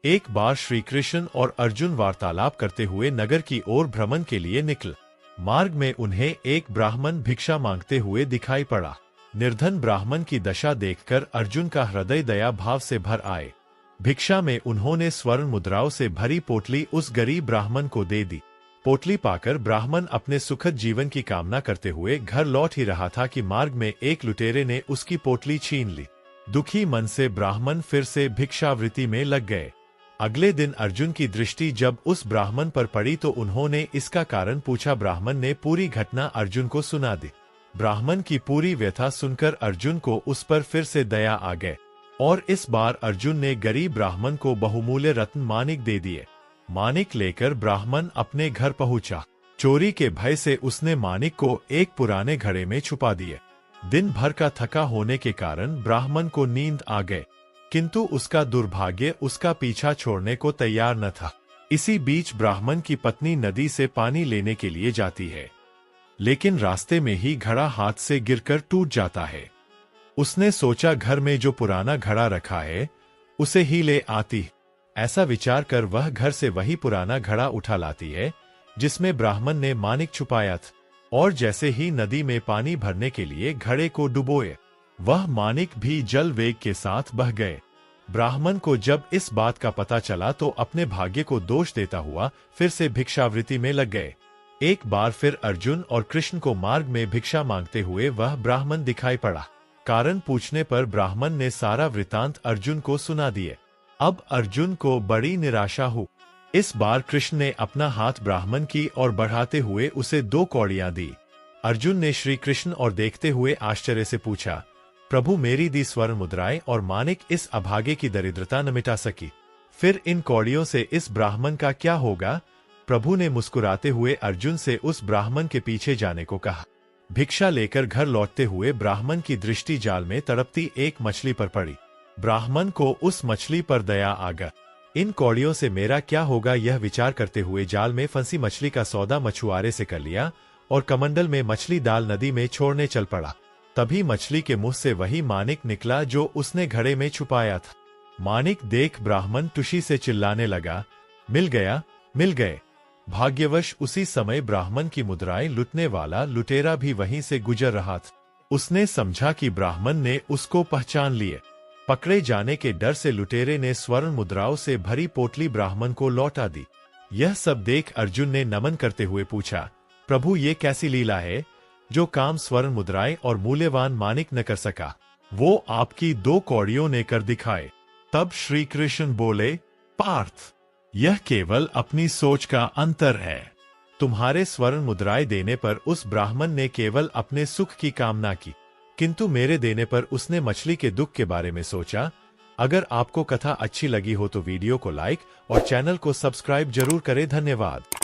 एक बार श्री कृष्ण और अर्जुन वार्तालाप करते हुए नगर की ओर भ्रमण के लिए निकले। मार्ग में उन्हें एक ब्राह्मण भिक्षा मांगते हुए दिखाई पड़ा। निर्धन ब्राह्मण की दशा देखकर अर्जुन का हृदय दया भाव से भर आए। भिक्षा में उन्होंने स्वर्ण मुद्राओं से भरी पोटली उस गरीब ब्राह्मण को दे दी। पोटली पाकर ब्राह्मण अपने सुखद जीवन की कामना करते हुए घर लौट ही रहा था कि मार्ग में एक लुटेरे ने उसकी पोटली छीन ली। दुखी मन से ब्राह्मण फिर से भिक्षावृत्ति में लग गए। अगले दिन अर्जुन की दृष्टि जब उस ब्राह्मण पर पड़ी तो उन्होंने इसका कारण पूछा। ब्राह्मण ने पूरी घटना अर्जुन को सुना दी। ब्राह्मण की पूरी व्यथा सुनकर अर्जुन को उस पर फिर से दया आ गए और इस बार अर्जुन ने गरीब ब्राह्मण को बहुमूल्य रत्न माणिक दे दिए। माणिक लेकर ब्राह्मण अपने घर पहुंचा। चोरी के भय से उसने माणिक को एक पुराने घड़े में छुपा दिए। दिन भर का थका होने के कारण ब्राह्मण को नींद आ गए, किंतु उसका दुर्भाग्य उसका पीछा छोड़ने को तैयार न था। इसी बीच ब्राह्मण की पत्नी नदी से पानी लेने के लिए जाती है, लेकिन रास्ते में ही घड़ा हाथ से गिरकर टूट जाता है। उसने सोचा घर में जो पुराना घड़ा रखा है उसे ही ले आती। ऐसा विचार कर वह घर से वही पुराना घड़ा उठा लाती है जिसमें ब्राह्मण ने माणिक छुपाया था, और जैसे ही नदी में पानी भरने के लिए घड़े को डुबोए, वह माणिक भी जल वेग के साथ बह गए। ब्राह्मण को जब इस बात का पता चला तो अपने भाग्य को दोष देता हुआ फिर से भिक्षावृत्ति में लग गए। एक बार फिर अर्जुन और कृष्ण को मार्ग में भिक्षा मांगते हुए वह ब्राह्मण दिखाई पड़ा। कारण पूछने पर ब्राह्मण ने सारा वृतांत अर्जुन को सुना दिए। अब अर्जुन को बड़ी निराशा हुई। इस बार कृष्ण ने अपना हाथ ब्राह्मण की ओर बढ़ाते हुए उसे 2 कौड़ियां दी। अर्जुन ने श्री कृष्ण और देखते हुए आश्चर्य से पूछा, प्रभु मेरी दी स्वर्ण मुद्राएं और माणिक इस अभागे की दरिद्रता न मिटा सकी, फिर इन कौड़ियों से इस ब्राह्मण का क्या होगा? प्रभु ने मुस्कुराते हुए अर्जुन से उस ब्राह्मण के पीछे जाने को कहा। भिक्षा लेकर घर लौटते हुए ब्राह्मण की दृष्टि जाल में तड़पती एक मछली पर पड़ी। ब्राह्मण को उस मछली पर दया आ गई। इन कौड़ियों से मेरा क्या होगा, यह विचार करते हुए जाल में फंसी मछली का सौदा मछुआरे से कर लिया और कमंडल में मछली डाल नदी में छोड़ने चल पड़ा। तभी मछली के मुंह से वही माणिक निकला जो उसने घड़े में छुपाया था। माणिक देख ब्राह्मण तुशी से चिल्लाने लगा, मिल गया, मिल गए। भाग्यवश उसी समय ब्राह्मण की मुद्राएं लुटने वाला लुटेरा भी वहीं से गुजर रहा था। उसने समझा कि ब्राह्मण ने उसको पहचान लिए। पकड़े जाने के डर से लुटेरे ने स्वर्ण मुद्राओं से भरी पोटली ब्राह्मण को लौटा दी। यह सब देख अर्जुन ने नमन करते हुए पूछा, प्रभु ये कैसी लीला है जो काम स्वर्ण मुद्राएं और मूल्यवान माणिक न कर सका, वो आपकी 2 कौड़ियों ने कर दिखाए। तब श्री कृष्ण बोले, पार्थ यह केवल अपनी सोच का अंतर है। तुम्हारे स्वर्ण मुद्राएं देने पर उस ब्राह्मण ने केवल अपने सुख की कामना की, किंतु मेरे देने पर उसने मछली के दुख के बारे में सोचा। अगर आपको कथा अच्छी लगी हो तो वीडियो को लाइक और चैनल को सब्सक्राइब जरूर करें। धन्यवाद।